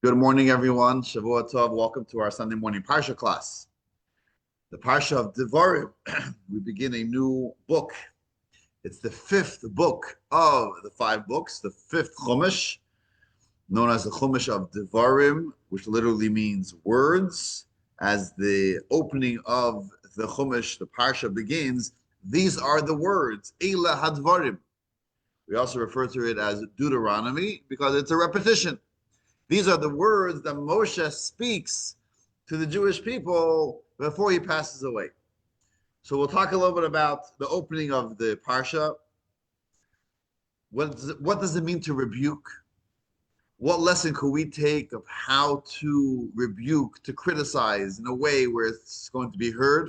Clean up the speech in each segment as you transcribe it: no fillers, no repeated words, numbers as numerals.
Good morning, everyone. Shavua Tov. Welcome to our Sunday morning Parsha class. The Parsha of Devarim. We begin a new book. It's the fifth book of the five books, the fifth Chumash, known as the Chumash of Devarim, which literally means words. As the opening of the Chumash, the Parsha begins, these are the words, Eila Hadvarim. We also refer to it as Deuteronomy because it's a repetition. These are the words that Moshe speaks to the Jewish people before he passes away. So we'll talk a little bit about the opening of the Parsha. What does it mean to rebuke? What lesson could we take of how to rebuke, to criticize in a way where it's going to be heard?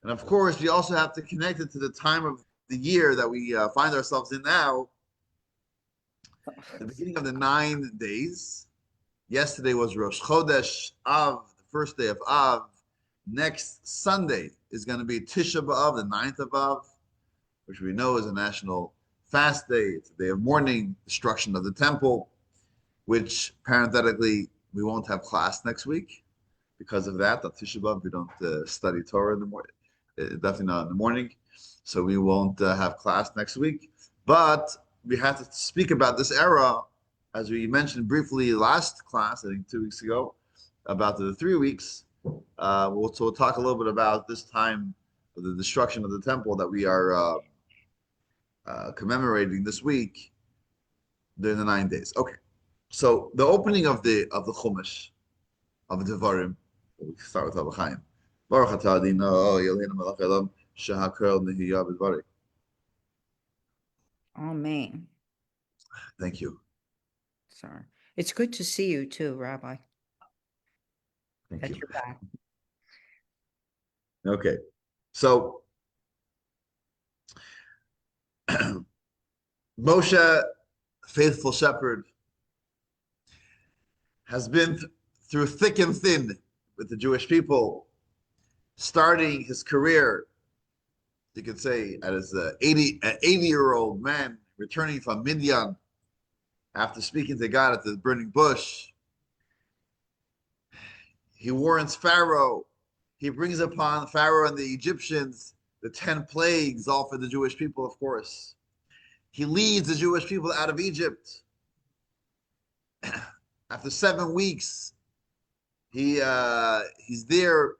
And of course, we also have to connect it to the time of the year that we find ourselves in now, the beginning of the 9 days. Yesterday was Rosh Chodesh Av, the first day of Av. Next Sunday is going to be Tisha B'Av, the 9th of Av, which we know is a national fast day. It's a day of mourning, destruction of the temple, which parenthetically, we won't have class next week because of that. On Tisha B'Av, we don't study Torah in the morning, definitely not in the morning. So we won't have class next week. But we have to speak about this era, as we mentioned briefly last class, I think 2 weeks ago, about the 3 weeks. We'll talk a little bit about this time of the destruction of the temple that we are commemorating this week during the 9 days. Okay, so the opening of the Chumash of Devarim. We start with Abba Chaim. Baruch atah Adonai Eloheinu melech haolam shehakol nehiyah b'dvarim. Amen. Thank you. Sorry. It's good to see you too, Rabbi. Thank That you. you're back. Okay, so Moshe, faithful shepherd, has been through thick and thin with the Jewish people, starting his career, you could say, as an 80-year-old man returning from Midian after speaking to God at the burning bush. He warns Pharaoh. He brings upon Pharaoh and the Egyptians the 10 plagues, all for the Jewish people, of course. He leads the Jewish people out of Egypt. After 7 weeks, he's there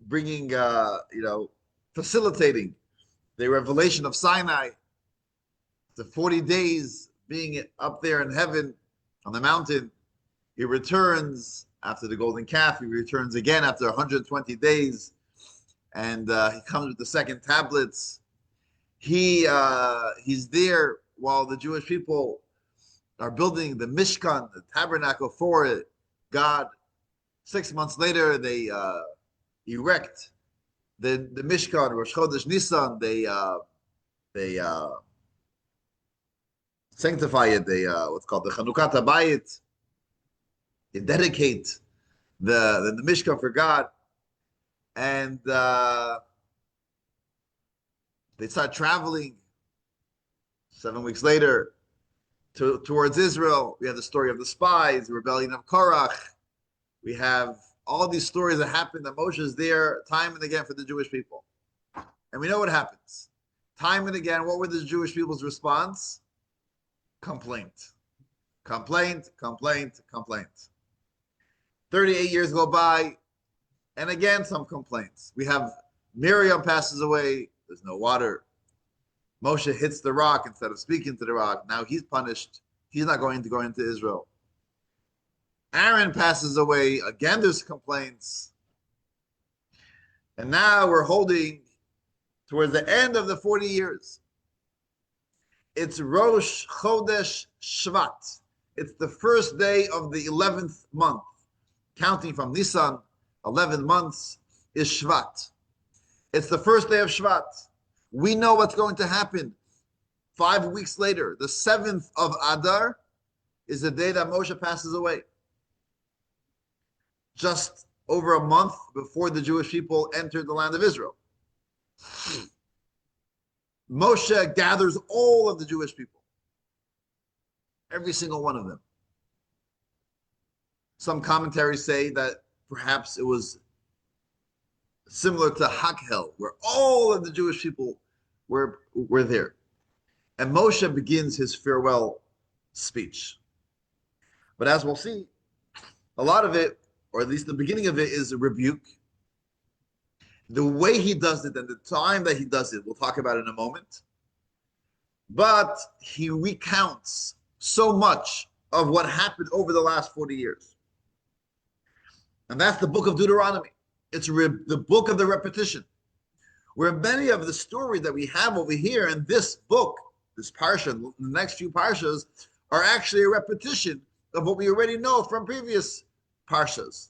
bringing, facilitating the revelation of Sinai. The 40 days being up there in heaven on the mountain. He returns after the golden calf. He returns again after 120 days. And he comes with the second tablets. He's there while the Jewish people are building the Mishkan, the tabernacle for God. 6 months later, they erect the Mishkan, Rosh Chodesh Nisan. They sanctify it. They what's called the Chanukat Habayit. They dedicate the Mishkan for God, and they start traveling. 7 weeks later, towards Israel. We have the story of the spies, the rebellion of Korach. We have all these stories that happen that Moshe is there time and again for the Jewish people. And we know what happens. Time and again, what were the Jewish people's response? Complaint. Complaint, complaint, complaint. 38 years go by, and again, some complaints. We have Miriam passes away, there's no water. Moshe hits the rock instead of speaking to the rock. Now he's punished. He's not going to go into Israel. Aaron passes away. Again, there's complaints. And now we're holding towards the end of the 40 years. It's Rosh Chodesh Shvat. It's the first day of the 11th month. Counting from Nisan, 11 months is Shvat. It's the first day of Shvat. We know what's going to happen. 5 weeks later, the 7th of Adar is the day that Moshe passes away. Just over a month before the Jewish people entered the land of Israel. Moshe gathers all of the Jewish people, every single one of them. Some commentaries say that perhaps it was similar to Hakhel, where all of the Jewish people were there. And Moshe begins his farewell speech. But as we'll see, a lot of it, or at least the beginning of it, is a rebuke. The way he does it and the time that he does it, we'll talk about in a moment. But he recounts so much of what happened over the last 40 years. And that's the book of Deuteronomy. It's the book of the repetition, where many of the stories that we have over here in this book, this Parsha, the next few Parshas, are actually a repetition of what we already know from previous Parshas.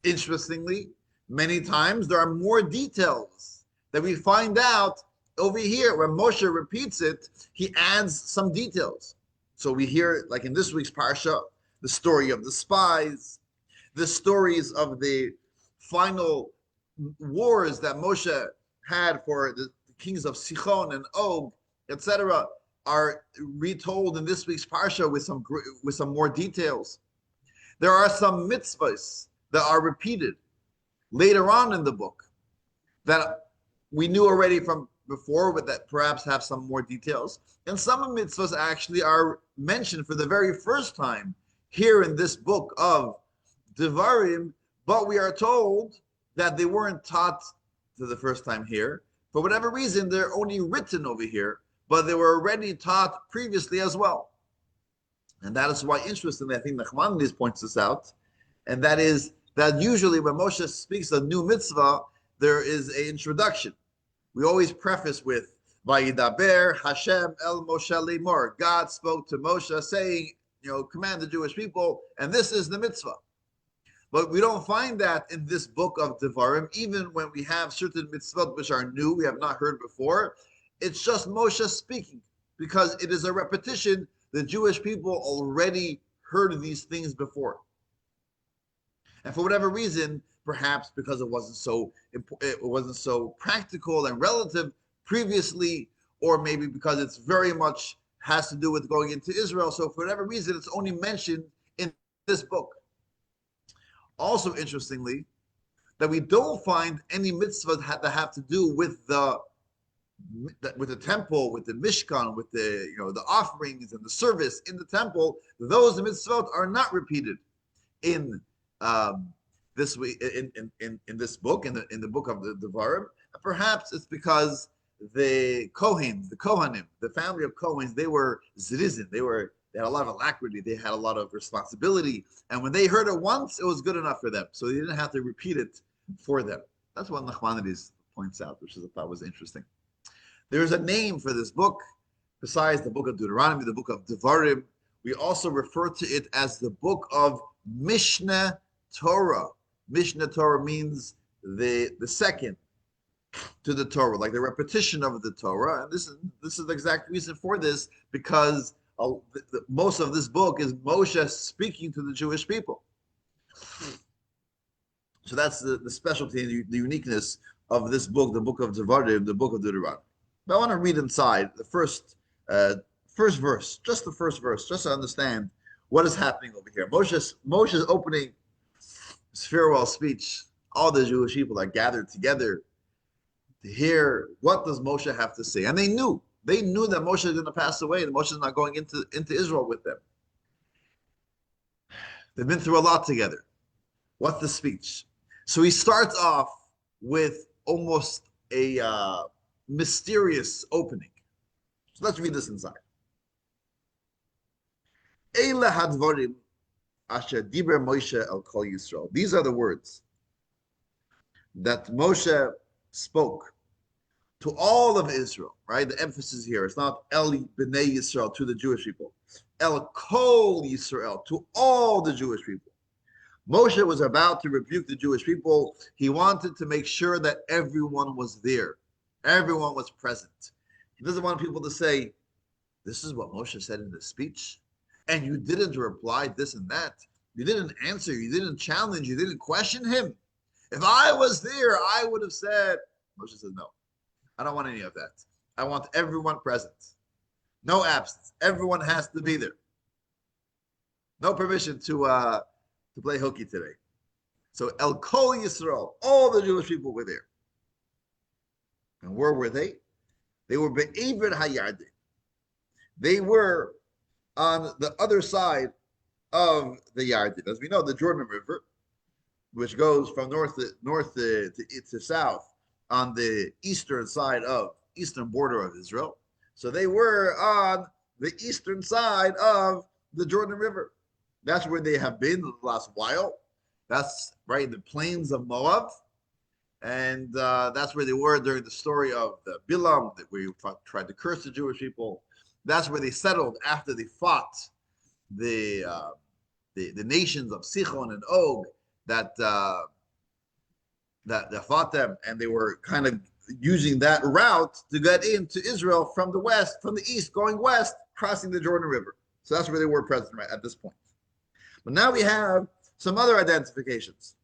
Interestingly, many times there are more details that we find out over here. Where Moshe repeats it, he adds some details. So we hear, like in this week's Parsha, the story of the spies, the stories of the final wars that Moshe had for the kings of Sichon and Og, etc., are retold in this week's Parsha with some more details. There are some mitzvahs that are repeated later on in the book that we knew already from before, but that perhaps have some more details. And some mitzvahs actually are mentioned for the very first time here in this book of Devarim, but we are told that they weren't taught for the first time here. For whatever reason, they're only written over here, but they were already taught previously as well. And that is why, interestingly, I think Nachmanides points this out, and that is that usually when Moshe speaks a new mitzvah, there is an introduction. We always preface with Vayidaber Hashem el Moshe lemor. God spoke to Moshe saying, command the Jewish people, and this is the mitzvah. But we don't find that in this book of Devarim, even when we have certain mitzvot which are new, we have not heard before. It's just Moshe speaking, because it is a repetition. The Jewish people already heard these things before. And for whatever reason, perhaps because it wasn't so practical and relative previously, or maybe because it's very much has to do with going into Israel. So for whatever reason, it's only mentioned in this book. Also, interestingly, that we don't find any mitzvahs that have to do with the temple, with the Mishkan, with the offerings and the service in the temple. Those mitzvot are not repeated in this book, in the book of the Devarim. Perhaps it's because the Kohanim, the family of Kohens, they were zrizin. They had a lot of alacrity. They had a lot of responsibility. And when they heard it once, it was good enough for them. So they didn't have to repeat it for them. That's what Nachmanides points out, which I thought was interesting. There's a name for this book, besides the book of Deuteronomy, the book of Devarim. We also refer to it as the book of Mishnah Torah. Mishnah Torah means the second to the Torah, like the repetition of the Torah. And this is the exact reason for this, because most of this book is Moshe speaking to the Jewish people. So that's the specialty and the uniqueness of this book, the book of Devarim, the book of Deuteronomy. But I want to read inside the first verse, just the first verse, just to understand what is happening over here. Moshe's opening his farewell speech. All the Jewish people are gathered together to hear what does Moshe have to say. And they knew that Moshe is going to pass away, and Moshe is not going into Israel with them. They've been through a lot together. What's the speech? So he starts off with almost a mysterious opening. So let's read this inside. Eile hadvarim asher diber Moshe el kol Yisrael. These are the words that Moshe spoke to all of Israel, right? The emphasis here, it's not El B'nai Yisrael, to the Jewish people. El Kol Yisrael, to all the Jewish people. Moshe was about to rebuke the Jewish people. He wanted to make sure that everyone was there. Everyone was present. He doesn't want people to say, this is what Moshe said in the speech, and you didn't reply this and that. You didn't answer, you didn't challenge, you didn't question him. If I was there, I would have said, Moshe said, no, I don't want any of that. I want everyone present. No absence. Everyone has to be there. No permission to to play hooky today. So El Kol Yisrael, all the Jewish people were there. And where were they? They were Be'ever HaYarden. They were on the other side of the Yarden. As we know, the Jordan River, which goes from north to south on the eastern border of Israel. So they were on the eastern side of the Jordan River. That's where they have been the last while. That's right in the plains of Moab. And that's where they were during the story of the Bilam, that we tried to curse the Jewish people. That's where they settled after they fought the nations of Sichon and Og that fought them, and they were kind of using that route to get into Israel from the west, from the east, going west, crossing the Jordan River. So that's where they were present right at this point. But now we have some other identifications.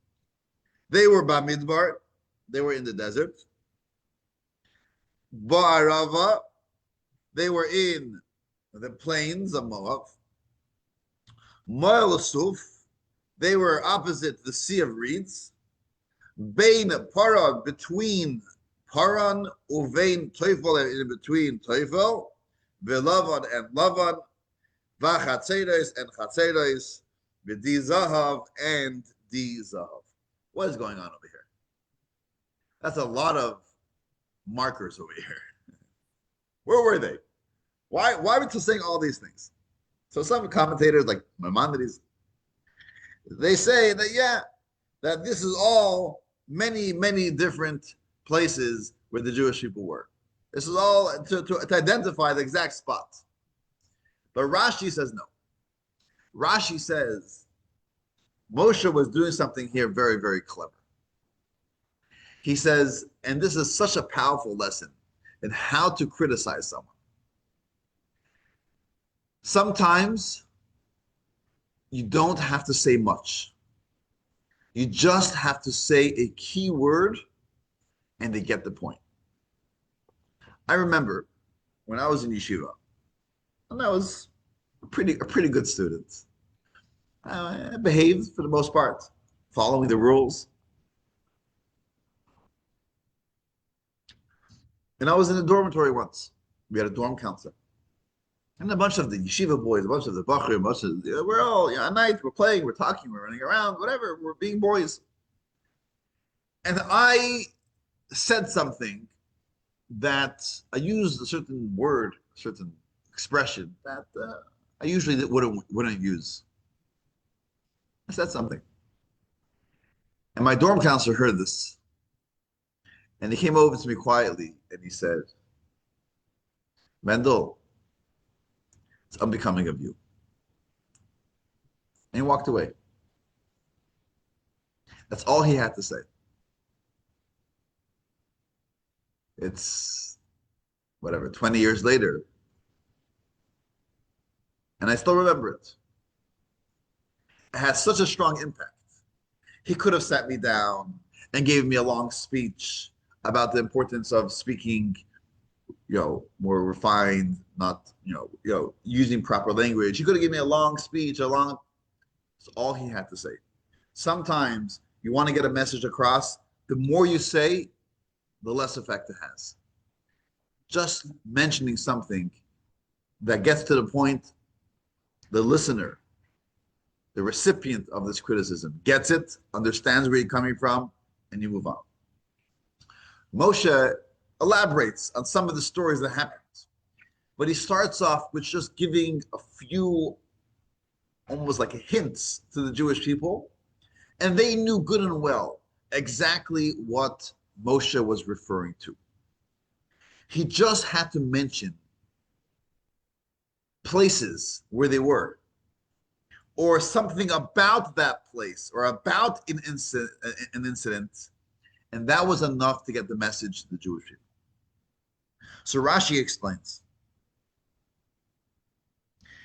They were Bamidbar, they were in the desert. Ba'arava, they were in the plains of Moab. Moelasuf, they were opposite the Sea of Reeds. Bein Paran, between Paran, Uvein Teufel, and in between Teufel, Velavan and Lavan, Vachatzeres and Chatzeres, V'di Zahav and Di Zahav. What is going on over here? That's a lot of markers over here. Where were they? Why were we saying all these things? So some commentators, like Maimonides, they say that, that this is all many, many different places where the Jewish people were. This is all to identify the exact spot. But Rashi says no. Rashi says Moshe was doing something here very, very clever. He says, and this is such a powerful lesson in how to criticize someone. Sometimes you don't have to say much. You just have to say a key word and they get the point. I remember when I was in yeshiva, and I was a pretty good student. I behaved for the most part, following the rules. And I was in a dormitory once. We had a dorm counselor. And a bunch of the yeshiva boys, a bunch of the bachrim, we're all, at night, we're playing, we're talking, we're running around, whatever, we're being boys. And I said something that I used a certain word, a certain expression that I usually wouldn't use. I said something. And my dorm counselor heard this. And he came over to me quietly and he said, Mendel, it's unbecoming of you. And he walked away. That's all he had to say. It's 20 years later. And I still remember it. It had such a strong impact. He could have sat me down and gave me a long speech about the importance of speaking, more refined, not, using proper language. He could have given me a long speech, that's all he had to say. Sometimes you want to get a message across, the more you say, the less effect it has. Just mentioning something that gets to the point, the listener, the recipient of this criticism gets it, understands where you're coming from, and you move on. Moshe elaborates on some of the stories that happened, but he starts off with just giving a few, almost like hints to the Jewish people, and they knew good and well exactly what Moshe was referring to. He just had to mention places where they were, or something about that place, or about an incident, and that was enough to get the message to the Jewish people. So Rashi explains.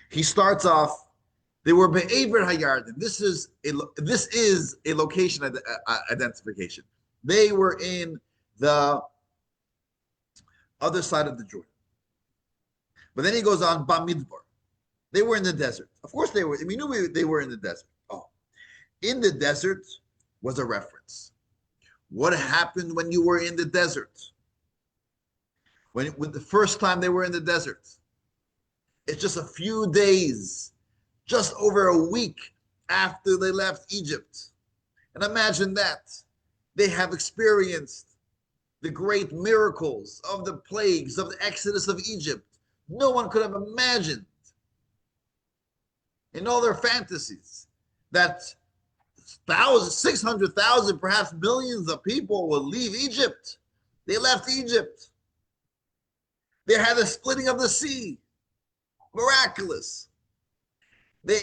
He starts off, they were Be'ever HaYarden. This is a location identification. They were in the other side of the Jordan. But then he goes on, Bamidbar. They were in the desert. Of course they were. We knew they were in the desert. Oh. In the desert was a reference. What happened when you were in the desert? When the first time they were in the desert, it's just a few days, just over a week after they left Egypt. And imagine that. They have experienced the great miracles of the plagues, of the exodus of Egypt. No one could have imagined in all their fantasies that thousands, 600,000, perhaps millions of people will leave Egypt. They left Egypt. They had a splitting of the sea. Miraculous. They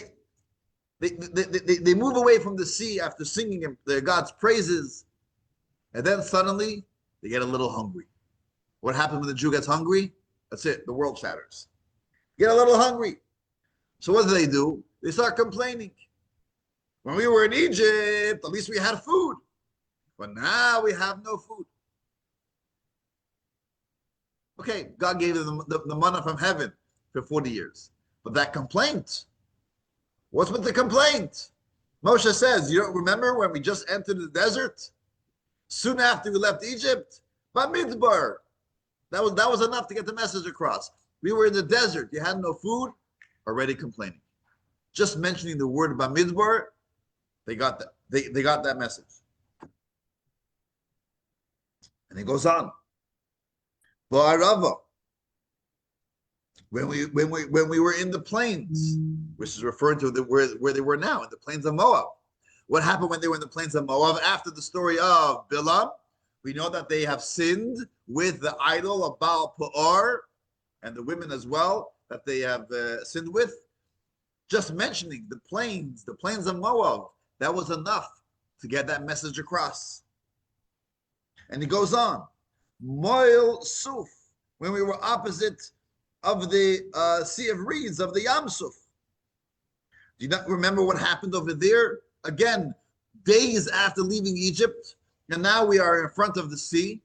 move away from the sea after singing their God's praises. And then suddenly they get a little hungry. What happens when the Jew gets hungry? That's it. The world shatters. Get a little hungry. So what do? They start complaining. When we were in Egypt, at least we had food. But now we have no food. Okay, God gave them the manna from heaven for 40 years. But that complaint, what's with the complaint? Moshe says, you don't remember when we just entered the desert? Soon after we left Egypt? Bamidbar. That was enough to get the message across. We were in the desert. You had no food, already complaining. Just mentioning the word Bamidbar, they got that. They got that message. And it goes on. Ba'arava. When we were in the plains, which is referring to where they were now, in the plains of Moab. What happened when they were in the plains of Moab? After the story of Bilam, we know that they have sinned with the idol of Baal Peor, and the women as well, that they have sinned with. Just mentioning the plains of Moab, that was enough to get that message across. And he goes on, Moil Suf, when we were opposite of the Sea of Reeds, of the Yam Suf. Do you not remember what happened over there? Again, days after leaving Egypt, and now we are in front of the sea.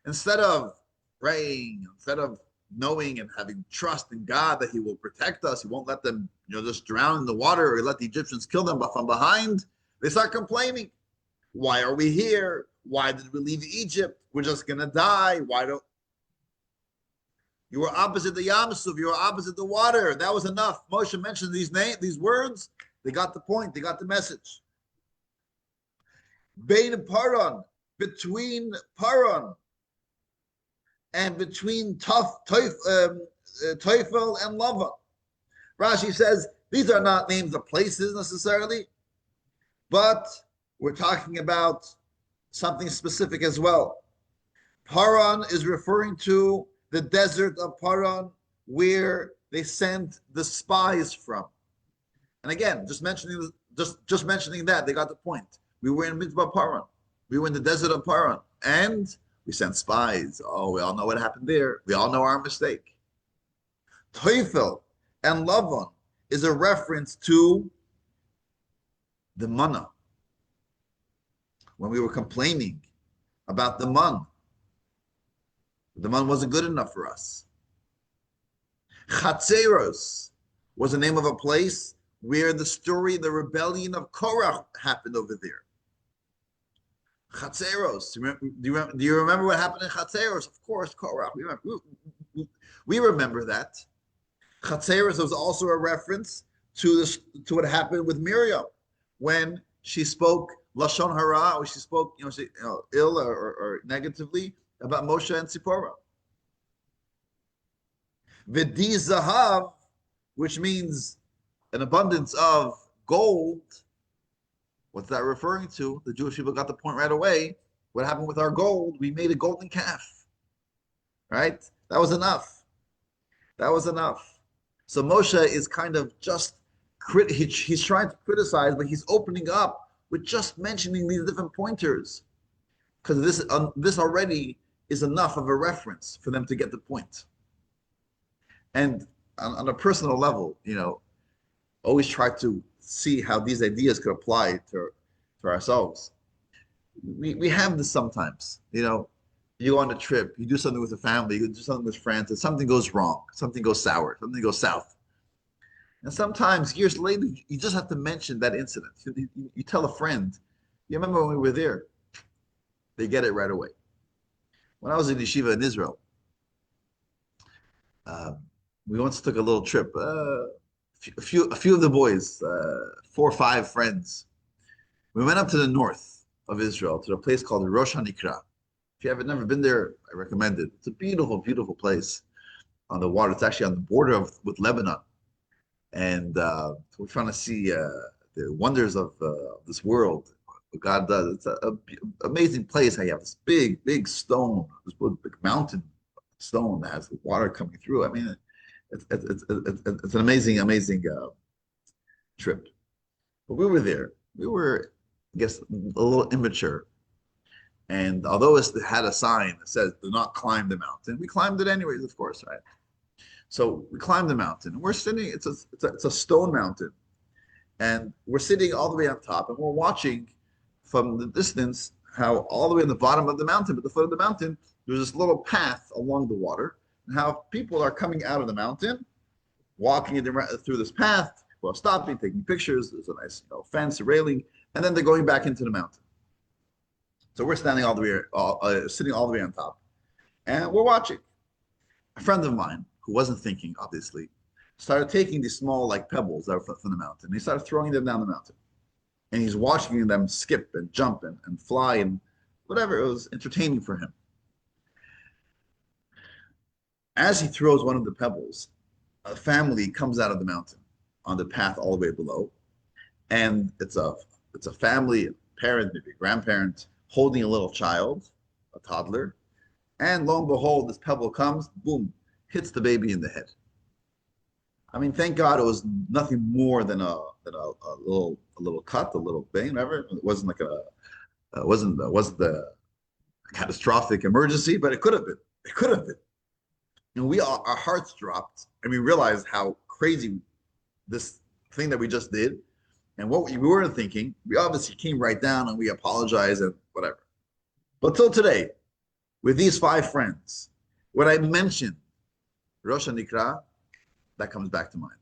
Instead of praying, instead of knowing and having trust in God that he will protect us, he won't let them, just drown in the water or let the Egyptians kill them, but from behind, they start complaining. Why are we here? Why did we leave Egypt? We're just going to die. Why don't... You were opposite the Yam Suf. You were opposite the water. That was enough. Moshe mentioned these words. They got the point. They got the message. Bein Paran, between Paran and between Teufel and Lava. Rashi says these are not names of places necessarily, but we're talking about something specific as well. Paran is referring to the desert of Paran, where they sent the spies from. And again, just mentioning that, they got the point. We were in Midbar Paran. We were in the desert of Paran, and we sent spies. Oh, we all know what happened there. We all know our mistake. Teufel and Lavan is a reference to the manna. When we were complaining about the man wasn't good enough for us. Chatzeros was the name of a place where the rebellion of Korach happened over there. Chatzeros. Do you remember what happened in Chatzeros? Of course, Korach. We remember that. Chatzeros was also a reference to what happened with Miriam when she spoke Lashon Hara, when she spoke ill or negatively about Moshe and Tzipporah. V'di Zahav, which means an abundance of gold. What's that referring to? The Jewish people got the point right away. What happened with our gold? We made a golden calf. Right? That was enough. That was enough. So Moshe is kind of just, he's trying to criticize, but he's opening up with just mentioning these different pointers. Because this already is enough of a reference for them to get the point. And on a personal level, always try to see how these ideas could apply to ourselves. We have this sometimes, you go on a trip, you do something with a family, you do something with friends, and something goes wrong, something goes sour, something goes south. And sometimes years later, you just have to mention that incident. You tell a friend, you remember when we were there? They get it right away. When I was in yeshiva in Israel, um, we once took a little trip. A few of the boys, 4 or 5 friends. We went up to the north of Israel to a place called Rosh Hanikra. If you haven't never been there, I recommend it. It's a beautiful, beautiful place on the water. It's actually on the border with Lebanon, and we're trying to see the wonders of this world. What God does. It's a amazing place. How you have this big, big stone, this big mountain stone that has water coming through. I mean, it's an amazing, amazing trip. But we were there. We were, I guess, a little immature. And although it had a sign that says, do not climb the mountain, we climbed it anyways, of course, right? So we climbed the mountain. And we're sitting, it's a stone mountain. And we're sitting all the way on top, and we're watching from the distance how all the way on the bottom of the mountain, at the foot of the mountain, there's this little path along the water, and how people are coming out of the mountain, walking through this path, well, stopping, taking pictures. There's a nice, fence, a railing, and then they're going back into the mountain. So we're standing all the way, sitting all the way on top, and we're watching. A friend of mine who wasn't thinking, obviously, started taking these small like pebbles that were from the mountain. And he started throwing them down the mountain, and he's watching them skip and jump and fly and whatever. It was entertaining for him. As he throws one of the pebbles, a family comes out of the mountain on the path all the way below, and it's a family, parent, maybe a grandparent, holding a little child, a toddler, and lo and behold, this pebble comes, boom, hits the baby in the head. I mean, thank God it was nothing more than a little cut, a little bang, whatever. It wasn't like wasn't the catastrophic emergency, but it could have been. It could have been. And our hearts dropped, and we realized how crazy this thing that we just did, and what we were thinking. We obviously came right down and we apologized and whatever. But till today, with these 5 friends, when I mentioned Rosh Hanikra, that comes back to mind.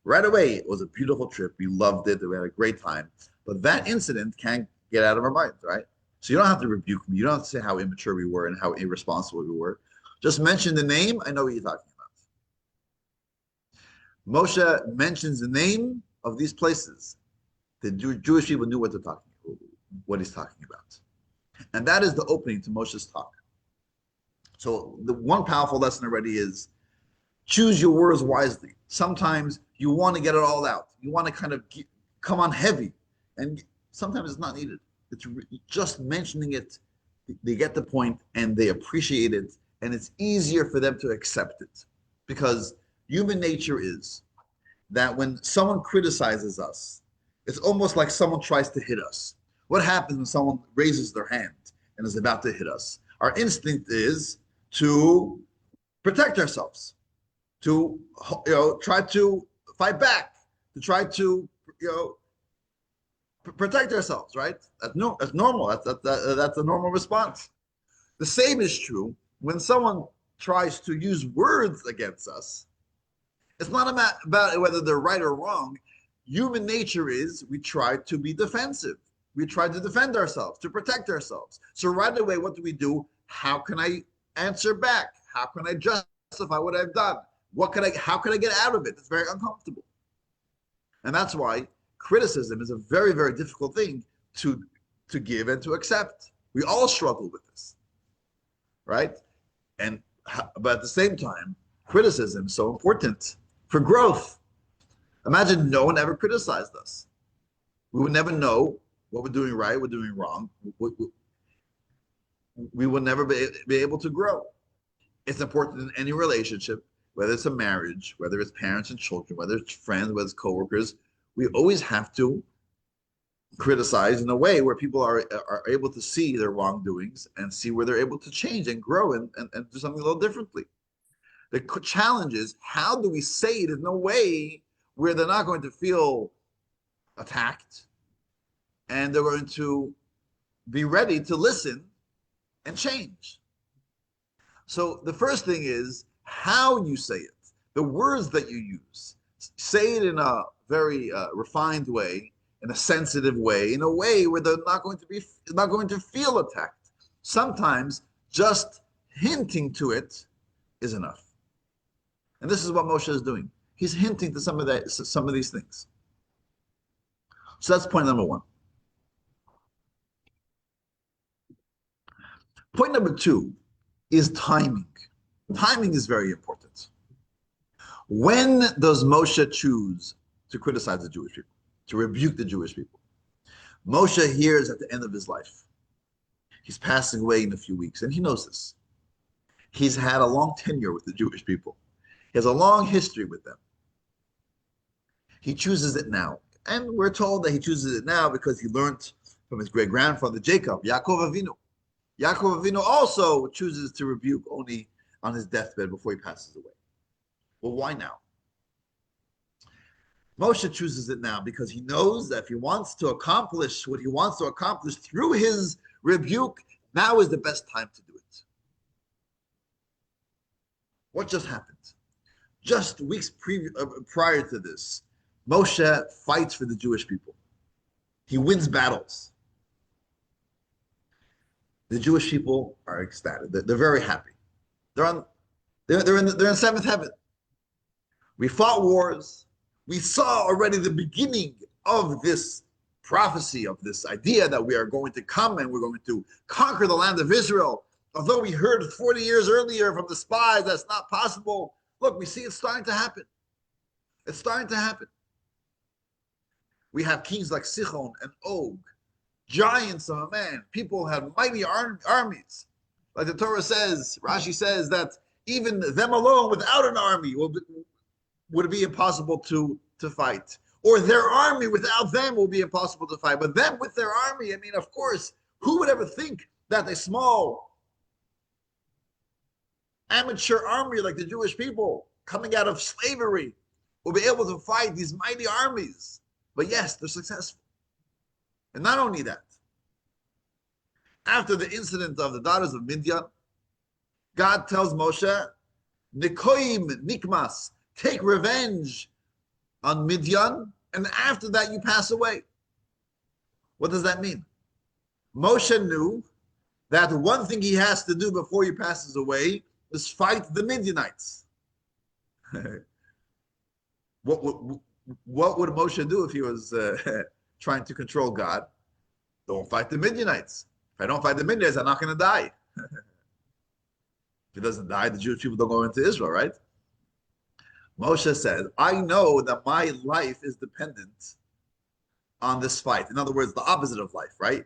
Right away, it was a beautiful trip. We loved it. We had a great time. But that incident can't get out of our minds, right? So you don't have to rebuke me. You don't have to say how immature we were and how irresponsible we were. Just mention the name. I know what you're talking about. Moshe mentions the name of these places. The Jewish people knew what he's talking about. And that is the opening to Moshe's talk. So the one powerful lesson already is choose your words wisely. Sometimes you want to get it all out. You want to kind of come on heavy, and sometimes it's not needed. It's just mentioning it. They get the point and they appreciate it, and it's easier for them to accept it, because human nature is that when someone criticizes us, it's almost like someone tries to hit us. What happens when someone raises their hand and is about to hit us? Our instinct is to protect ourselves, to try to fight back, to try to protect ourselves, right? That's normal. That's a normal response. The same is true when someone tries to use words against us. It's not about whether they're right or wrong. Human nature is we try to be defensive. We try to defend ourselves, to protect ourselves. So right away, what do? How can I answer back? How can I justify what I've done? How can I get out of it? It's very uncomfortable. And that's why criticism is a very, very difficult thing to give and to accept. We all struggle with this, right? But at the same time, criticism is so important for growth. Imagine no one ever criticized us. We would never know what we're doing right, we're doing wrong. We will never be able to grow. It's important in any relationship, whether it's a marriage, whether it's parents and children, whether it's friends, whether it's coworkers. We always have to criticize in a way where people are able to see their wrongdoings and see where they're able to change and grow and do something a little differently. The challenge is, how do we say it in a way where they're not going to feel attacked and they're going to be ready to listen and change? So the first thing is how you say it, the words that you use, Say it in a very refined way, in a sensitive way, in a way where they're not going to feel attacked. Sometimes just hinting to it is enough. And this is what Moshe is doing. He's hinting to some of these things. So that's point number one. Point number two is timing. Timing is very important. When does Moshe choose to criticize the Jewish people, to rebuke the Jewish people? Moshe hears at the end of his life. He's passing away in a few weeks, and he knows this. He's had a long tenure with the Jewish people. He has a long history with them. He chooses it now. And we're told that he chooses it now because he learned from his great-grandfather Jacob, Yaakov Avinu. Yaakov Avinu also chooses to rebuke only on his deathbed before he passes away. Well, why now? Moshe chooses it now because he knows that if he wants to accomplish what he wants to accomplish through his rebuke, now is the best time to do it. What just happened? Just weeks prior to this, Moshe fights for the Jewish people. He wins battles. The Jewish people are ecstatic. They're very happy. They're in seventh heaven. We fought wars. We saw already the beginning of this prophecy, of this idea that we are going to come and we're going to conquer the land of Israel. Although we heard 40 years earlier from the spies that's not possible, look, we see it's starting to happen. It's starting to happen. We have kings like Sichon and Og, giants of a man. People have mighty armies. Like the Torah says, Rashi says that even them alone without an army would it be impossible to fight. Or their army without them will be impossible to fight. But them with their army, I mean, of course, who would ever think that a small amateur army like the Jewish people coming out of slavery will be able to fight these mighty armies? But yes, they're successful. And not only that, after the incident of the daughters of Midian, God tells Moshe, Nikoim Nikmas, take revenge on Midian, and after that you pass away. What does that mean? Moshe knew that one thing he has to do before he passes away is fight the Midianites. What would Moshe do if he was trying to control God? Don't fight the Midianites. If I don't fight the Midianites, I'm not going to die. If he doesn't die, the Jewish people don't go into Israel, right? Moshe says, I know that my life is dependent on this fight. In other words, the opposite of life, right?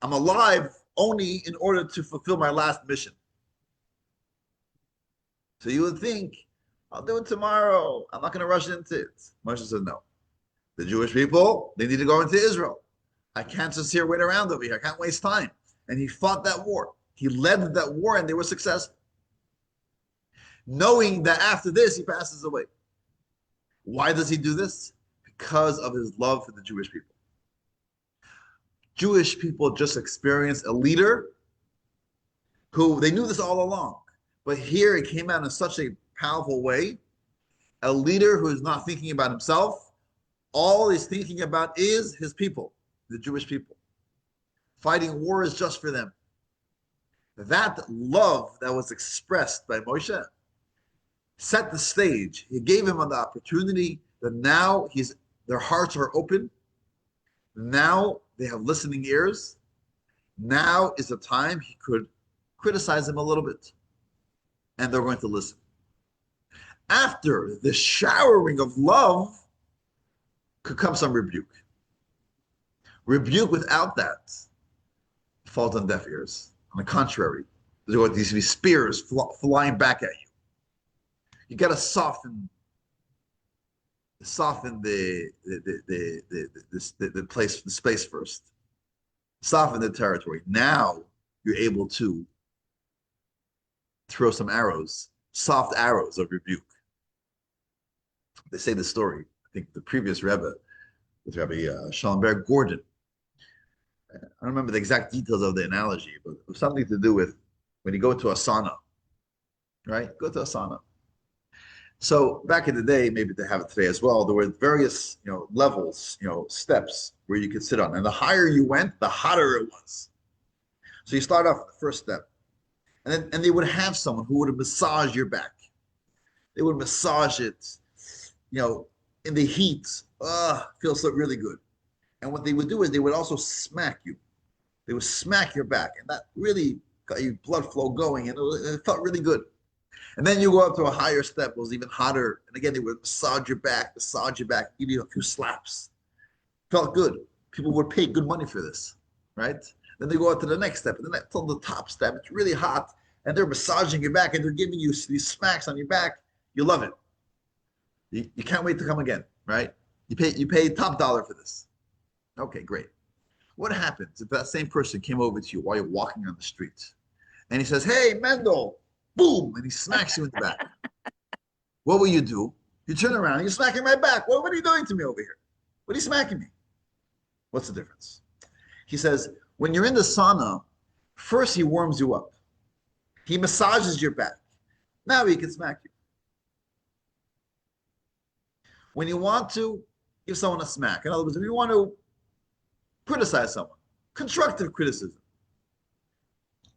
I'm alive only in order to fulfill my last mission. So you would think, I'll do it tomorrow. I'm not going to rush into it. Moshe says, no. The Jewish people, they need to go into Israel. I can't just here wait around over here. I can't waste time. And he fought that war. He led that war and they were successful. Knowing that after this, he passes away. Why does he do this? Because of his love for the Jewish people. Jewish people just experienced a leader who, they knew this all along, but here it came out in such a powerful way. A leader who is not thinking about himself. All he's thinking about is his people, the Jewish people. Fighting wars just for them. That love that was expressed by Moshe set the stage. He gave him the opportunity that now their hearts are open. Now they have listening ears. Now is the time he could criticize him a little bit. And they're going to listen. After the showering of love could come some rebuke. Rebuke without that falls on deaf ears. On the contrary, there's going to be spears flying back at you. You got to soften the place, the space first. Soften the territory. Now you're able to throw some arrows, soft arrows of rebuke. They say the story. I think the previous Rebbe, with Rabbi Schallenberg Gordon. I don't remember the exact details of the analogy, but it was something to do with when you go to a sauna, right? Go to a sauna. So back in the day, maybe they have it today as well. There were various, levels, steps where you could sit on, and the higher you went, the hotter it was. So you start off with the first step, and they would have someone who would massage your back. They would massage it, you know, in the heat. Feels so really good. And what they would do is they would also smack you. They would smack your back, and that really got your blood flow going, and it felt really good. And then you go up to a higher step, it was even hotter. And again, they would massage your back, give you a few slaps. Felt good. People would pay good money for this, right? Then they go up to the next step, and then till the top step, it's really hot, and they're massaging your back, and they're giving you these smacks on your back. You love it. You can't wait to come again, right? You pay top dollar for this. Okay, great. What happens if that same person came over to you while you're walking on the street, and he says, "Hey, Mendel," boom, and he smacks you in the back? What will you do? You turn around, you're smacking my back. What are you doing to me over here? What are you smacking me? What's the difference? He says, when you're in the sauna, first he warms you up. He massages your back. Now he can smack you. When you want to give someone a smack, in other words, if you want to criticize someone, constructive criticism,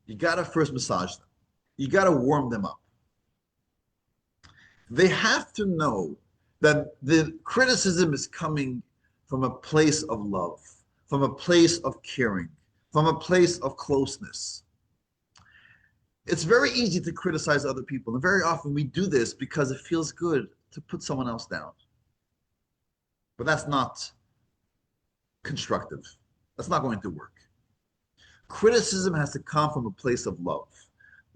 you got to first massage them. You got to warm them up. They have to know that the criticism is coming from a place of love, from a place of caring, from a place of closeness. It's very easy to criticize other people, and very often we do this because it feels good to put someone else down. But that's not constructive. That's not going to work. Criticism has to come from a place of love.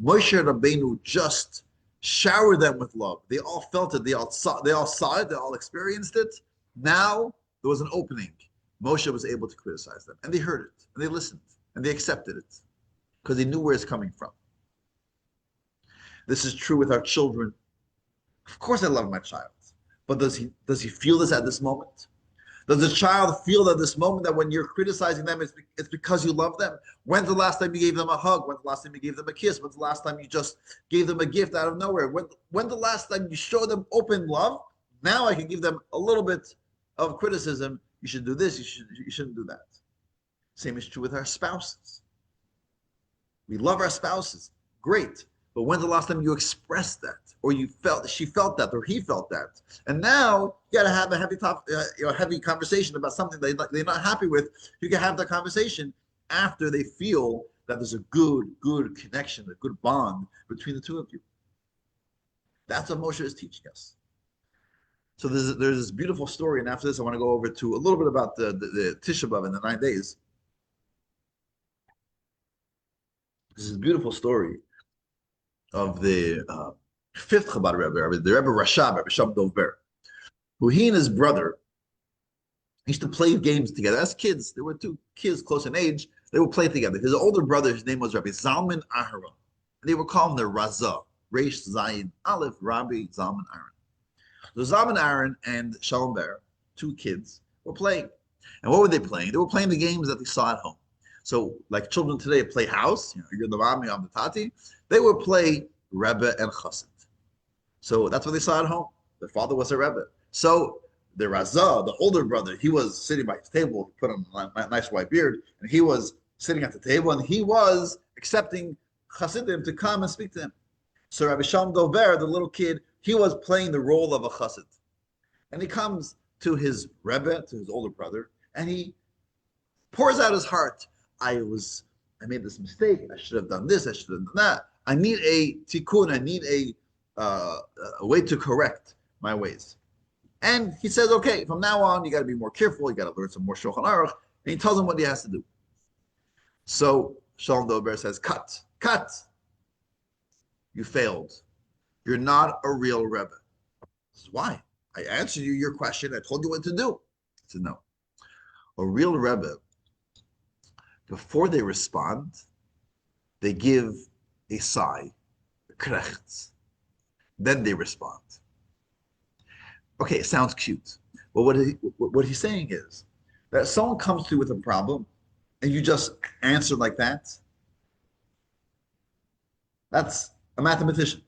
Moshe Rabbeinu just showered them with love. They all felt it. They all saw it. They all experienced it. Now there was an opening. Moshe was able to criticize them, and they heard it, and they listened, and they accepted it because they knew where it's coming from. This is true with our children. Of course, I love my child, but does he feel this at this moment? Does the child feel at this moment that when you're criticizing them, it's because you love them? When's the last time you gave them a hug? When's the last time you gave them a kiss? When's the last time you just gave them a gift out of nowhere? When the last time you show them open love? Now I can give them a little bit of criticism. You should do this. You shouldn't do that. Same is true with our spouses. We love our spouses. Great. But when's the last time you expressed that, or she felt that, or he felt that? And now you got to have a heavy conversation about something they're not happy with. You can have that conversation after they feel that there's a good connection, a good bond between the two of you. That's what Moshe is teaching us. So there's this beautiful story, and after this, I want to go over to a little bit about the Tisha B'av and the 9 days. This is a beautiful story of the fifth Chabad Rebbe, the Rebbe Rashab, Rebbe Sham Dover, who he and his brother used to play games together as kids. There were two kids close in age. They would play together. His older brother, his name was Rabbi Zalman Aharon. And they would call him the Razah, Reish Zayin Aleph, Rabbi Zalman Aharon. So Zalman Aharon and Shalom Ber, two kids, were playing. And what were they playing? They were playing the games that they saw at home. So, like children today play house, you're the mommy, I'm the tati. They would play Rebbe and Chassid. So that's what they saw at home. Their father was a Rebbe. So the Razah, the older brother, he was sitting by his table, put on a nice white beard, and he was sitting at the table, and he was accepting Chassidim to come and speak to him. So Rabbi Shalom Dover, the little kid, he was playing the role of a Chassid. And he comes to his Rebbe, to his older brother, and he pours out his heart. I made this mistake. I should have done this. I should have done that. I need a tikkun. I need a way to correct my ways. And he says, okay, from now on, you got to be more careful. You got to learn some more Shulchan Aruch. And he tells him what he has to do. So Shalom Dober says, cut. You failed. You're not a real Rebbe. This is why. I answered you your question. I told you what to do. I said, no. A real Rebbe, before they respond, they give a sigh, a krechts. Then they respond. Okay, it sounds cute. But what he's saying is that if someone comes to you with a problem and you just answer like that, that's a mathematician.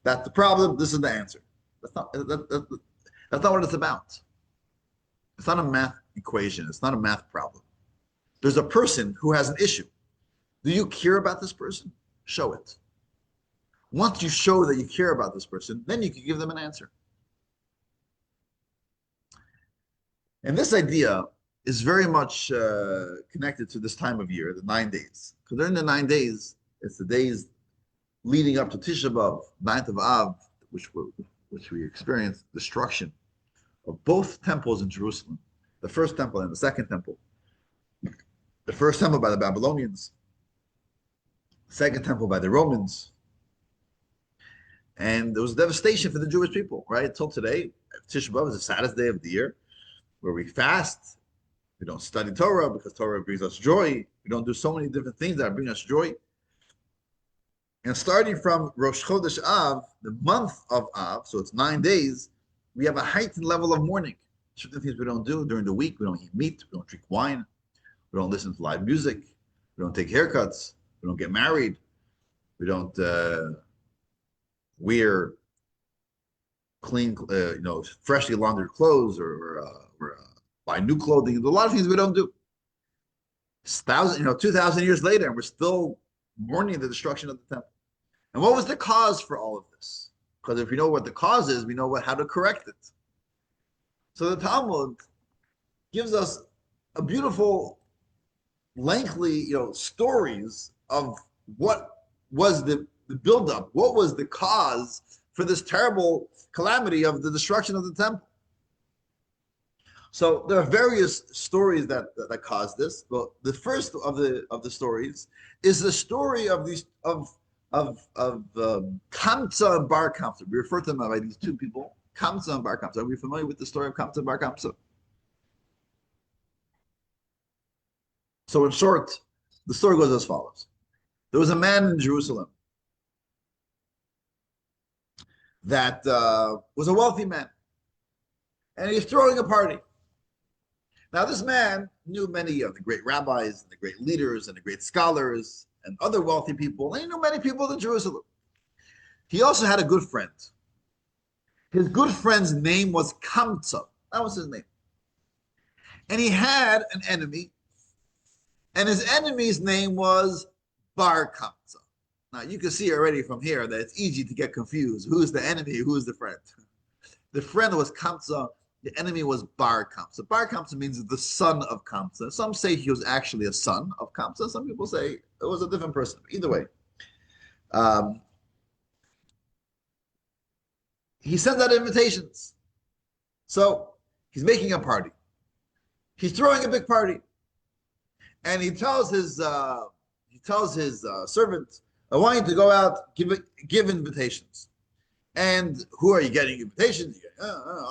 That's the problem. This is the answer. That's not what it's about. It's not a math equation. It's not a math problem. There's a person who has an issue. Do you care about this person? Show it. Once you show that you care about this person, then you can give them an answer. And this idea is very much connected to this time of year, the 9 days. Because during the 9 days, it's the days leading up to Tisha B'Av, 9th of Av, which we experienced destruction of both temples in Jerusalem, the first temple and the second temple. The first temple by the Babylonians, the second temple by the Romans. And there was devastation for the Jewish people, right? Until today, Tisha B'Av is the saddest day of the year, where we fast, we don't study Torah because Torah brings us joy. We don't do so many different things that bring us joy. And starting from Rosh Chodesh Av, the month of Av, so it's 9 days, we have a heightened level of mourning. Certain things we don't do during the week. We don't eat meat. We don't drink wine. We don't listen to live music. We don't take haircuts. We don't get married. We don't wear clean, freshly laundered clothes or buy new clothing. There's a lot of things we don't do. 2,000 years later, and we're still mourning the destruction of the temple. And what was the cause for all of this? Because if we know what the cause is, we know how to correct it. So the Talmud gives us a beautiful, lengthy, stories of what was the buildup, what was the cause for this terrible calamity of the destruction of the temple. So there are various stories that caused this. But the first of the stories is the story of Kamsa and Bar Kamsa. We refer to them by these two people, Kamsa and Bar Kamsa. Are we familiar with the story of Kamsa and Bar Kamsa? So in short, the story goes as follows. There was a man in Jerusalem that was a wealthy man, and he's throwing a party. Now, this man knew many of the great rabbis and the great leaders and the great scholars and other wealthy people, and he knew many people in Jerusalem. He also had a good friend. His good friend's name was Kamsa. That was his name. And he had an enemy, and his enemy's name was Bar Kamsa. Now, you can see already from here that it's easy to get confused. Who's the enemy? Who's the friend? The friend was Kamsa. The enemy was Bar Kamsa. Bar Kamsa means the son of Kamsa. Some say he was actually a son of Kamsa. Some people say it was a different person. Either way, he sends out invitations. So he's making a party. He's throwing a big party, and he tells his servant, "I want you to go out, give invitations." And who are you getting invitations?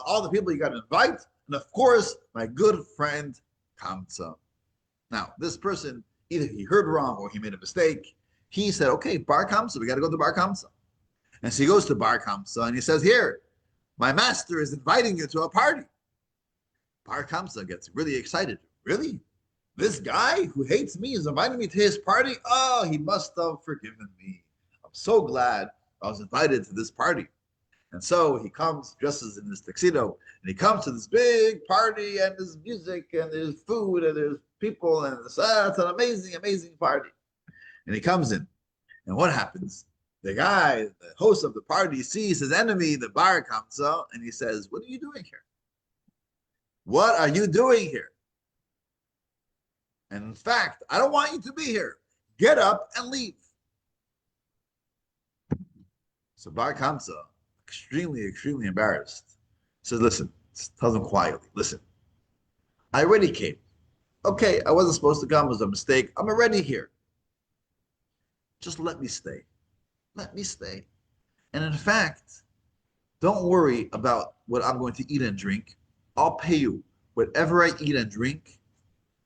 All the people you got to invite, and of course, my good friend Kamsa. Now, this person, either he heard wrong or he made a mistake. He said, "Okay, Bar Kamsa, we got to go to Bar Kamsa." And so he goes to Bar Kamsa and he says, "Here, my master is inviting you to a party." Bar Kamsa gets really excited. Really? This guy who hates me is inviting me to his party? Oh, he must have forgiven me. I'm so glad I was invited to this party. And so he comes, dresses in this tuxedo, and he comes to this big party, and there's music, and there's food, and there's people, and it's an amazing, amazing party. And he comes in, and what happens? The guy, the host of the party, sees his enemy, the Bar Kamsa, and he says, "What are you doing here? What are you doing here? And in fact, I don't want you to be here. Get up and leave." So Bar Kamsa, extremely, extremely embarrassed, says, "Listen," tells him quietly, "Listen, I already came. Okay, I wasn't supposed to come. It was a mistake. I'm already here. Just let me stay. Let me stay. And in fact, don't worry about what I'm going to eat and drink. I'll pay you. Whatever I eat and drink,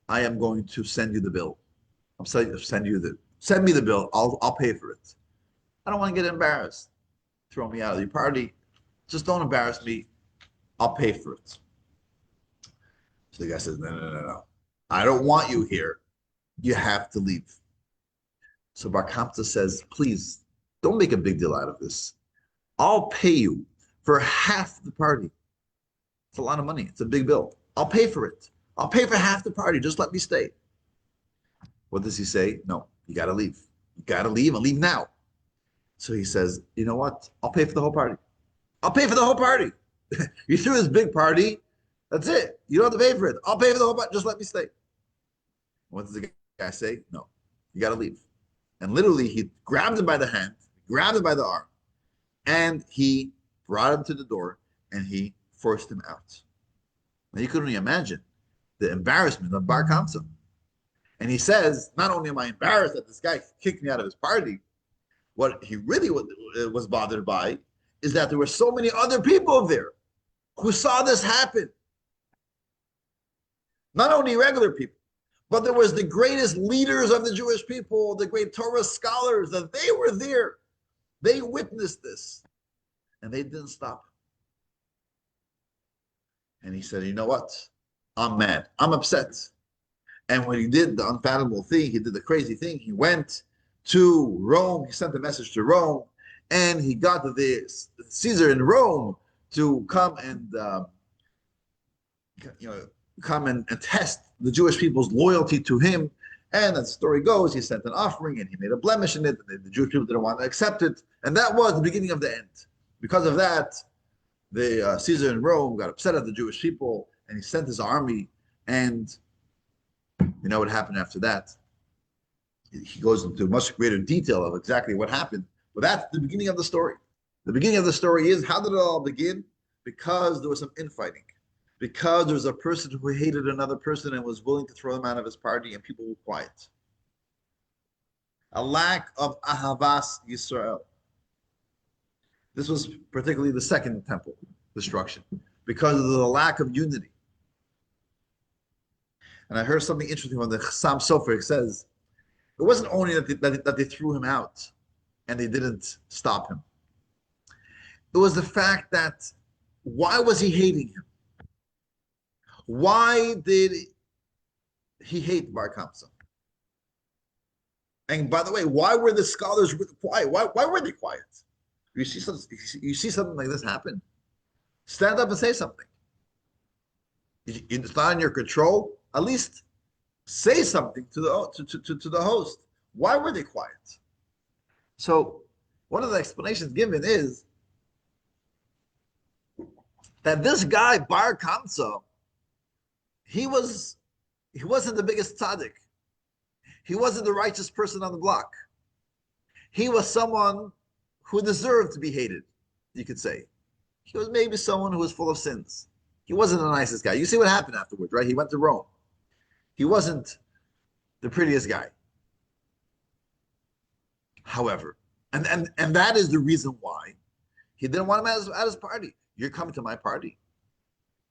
I am going to send you the bill. Send me the bill. I'll pay for it. I don't want to get embarrassed. Throw me out of your party. Just don't embarrass me. I'll pay for it." So the guy says, No. I don't want you here. You have to leave." So Bar Kamsa says, "Please, don't make a big deal out of this. I'll pay you, for half the party. It's a lot of money. It's a big bill. I'll pay for it. I'll pay for half the party. Just let me stay. What does he say? No, you got to leave. You got to leave and leave now. So he says, you know what? I'll pay for the whole party. I'll pay for the whole party. You threw this big party. That's it. You don't have to pay for it. I'll pay for the whole party. Just let me stay. What does the guy say? No, you got to leave. And literally, he grabbed him by the hand, grabbed him by the arm, and he brought him to the door and he forced him out. Now, you couldn't even imagine the embarrassment of Bar Kamsa. And he says, not only am I embarrassed that this guy kicked me out of his party, what he really was bothered by is that there were so many other people there who saw this happen. Not only regular people, but there was the greatest leaders of the Jewish people, the great Torah scholars, that they were there. They witnessed this, and they didn't stop. And he said, you know what? I'm mad. I'm upset. And when he did the unfathomable thing, he did the crazy thing, he went to Rome, he sent a message to Rome, and he got the Caesar in Rome to come and come and test the Jewish people's loyalty to him. And as the story goes, he sent an offering and he made a blemish in it, and the Jewish people didn't want to accept it. And that was the beginning of the end. Because of that, the Caesar in Rome got upset at the Jewish people, and he sent his army. And you know what happened after that? He goes into much greater detail of exactly what happened. But that's the beginning of the story. The beginning of the story is, how did it all begin? Because there was some infighting. Because there was a person who hated another person and was willing to throw him out of his party, and people were quiet. A lack of Ahavas Yisrael. This was particularly the second temple destruction, because of the lack of unity. And I heard something interesting from the Chassam Sofer. It says, it wasn't only that they threw him out and they didn't stop him. It was the fact that, why was he hating him? Why did he hate Bar Kamsa? And by the way, why were the scholars quiet? Why were they quiet? You see something like this happen, stand up and say something. It's not in your control. At least say something to the host. Why were they quiet? So one of the explanations given is that this guy Bar Kamsa, he wasn't the biggest tzaddik. He wasn't the righteous person on the block. He was someone who deserved to be hated, you could say. He was maybe someone who was full of sins. He wasn't the nicest guy. You see what happened afterwards, right? He went to Rome. He wasn't the prettiest guy. However, and that is the reason why he didn't want him at his party. You're coming to my party.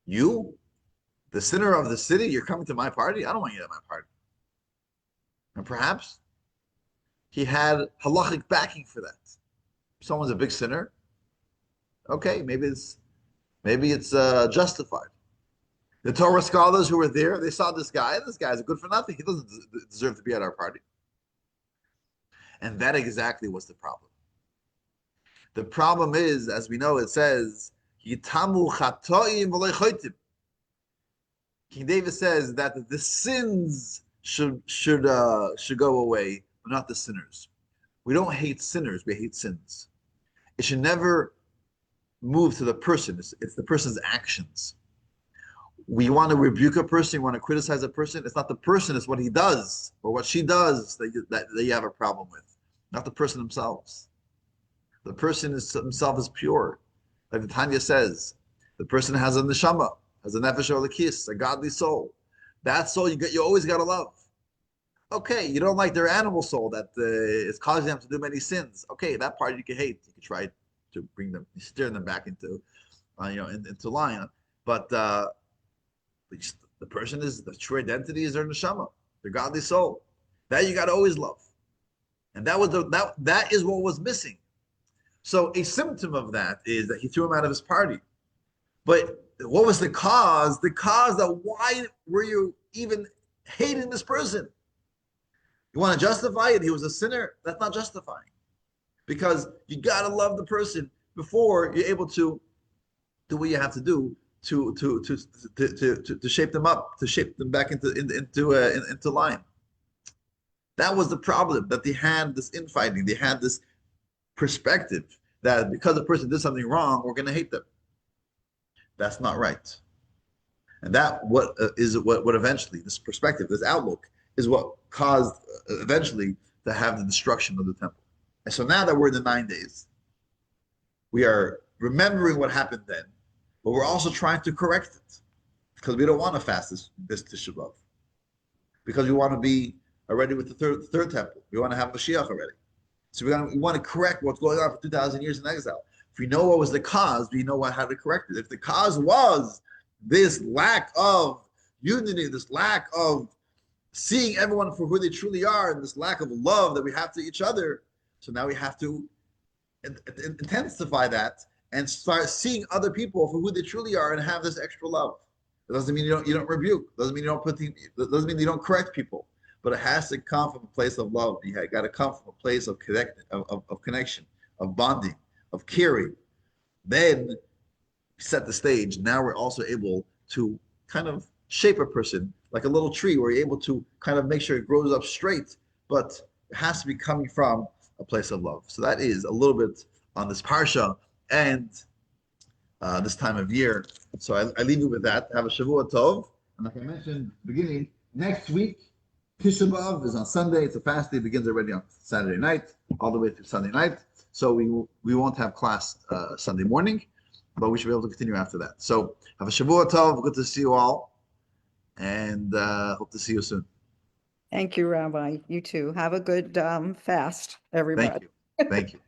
You, the sinner of the city, you're coming to my party? I don't want you at my party. And perhaps he had halachic backing for that. If someone's a big sinner, okay, maybe it's justified. The Torah scholars who were there, they saw this guy. This guy's a good for nothing. He doesn't deserve to be at our party. And that exactly was the problem. The problem is, as we know, it says, Yitamu chatoim v'lo chotim. King David says that the sins should go away, but not the sinners. We don't hate sinners, we hate sins. It should never move to the person. It's the person's actions. We want to rebuke a person, we want to criticize a person. It's not the person, it's what he does or what she does that you have a problem with, not the person themselves. The person himself is pure. Like the Tanya says, the person has a neshama, has a nefesh elokis, a godly soul. That soul you always got to love. Okay, you don't like their animal soul that is causing them to do many sins. Okay, that part you can hate. You can try to bring them, steer them back into line. But the person is, the true identity is their neshama, their godly soul. That you got to always love, and that is what was missing. So a symptom of that is that he threw him out of his party. But what was the cause? The cause that why were you even hating this person? You want to justify it? He was a sinner. That's not justifying, because you got to love the person before you're able to do what you have to do to shape them up, to shape them back into line. That was the problem, that they had this infighting, they had this perspective that because a person did something wrong, we're going to hate them. That's not right. And that what eventually, this perspective, this outlook, is what caused eventually to have the destruction of the temple. And so now that we're in the 9 days, we are remembering what happened then, but we're also trying to correct it because we don't want to fast this Tisha B'Av, because we want to be already with the third temple. We want to have Mashiach already. So we want to correct what's going on for 2,000 years in exile. If we know what was the cause, we know how to correct it. If the cause was this lack of unity, this lack of seeing everyone for who they truly are, and this lack of love that we have to each other, so now we have to intensify that and start seeing other people for who they truly are and have this extra love. It doesn't mean you don't rebuke. It doesn't mean you don't doesn't mean you don't correct people. But it has to come from a place of love. You got to come from a place of connection, of bonding, of caring. Then set the stage. Now we're also able to kind of shape a person like a little tree, where you're able to kind of make sure it grows up straight, but it has to be coming from a place of love. So that is a little bit on this Parsha and this time of year. So I leave you with that. Have a Shavua Tov. And like I mentioned at the beginning, next week, Tisha B'Av is on Sunday. It's a fast day. It begins already on Saturday night, all the way through Sunday night. So we won't have class Sunday morning, but we should be able to continue after that. So have a Shavua Tov. Good to see you all, and hope to see you soon. Thank you, Rabbi. You too. Have a good fast, everybody. Thank you. Thank you.